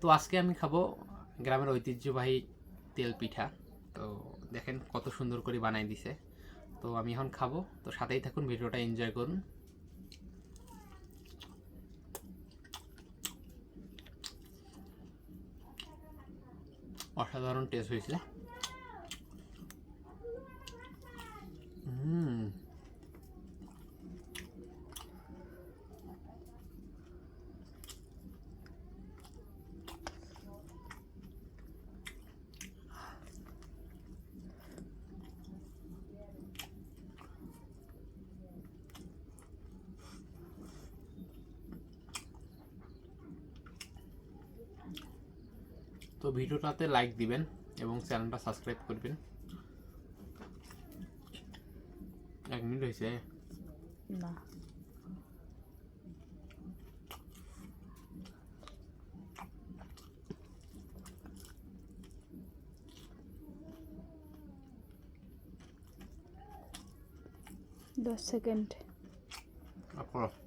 তো আজকে আমি খাবো গ্রামের ঐতিহ্যবাহী তেল পিঠা। তো দেখেন কত সুন্দর করে বানাই দিছে। তো আমি এখন খাবো, তো সাথেই থাকুন, ভিডিওটা এনজয় করুন। অসাধারণ টেস্ট হয়েছে। তো ভিডিওটাতে লাইক দিবেন এবং চ্যানেলটা সাবস্ক্রাইব করবেন। 1 মিনিট হয়েছে না, দশ সেকেন্ড। আপনার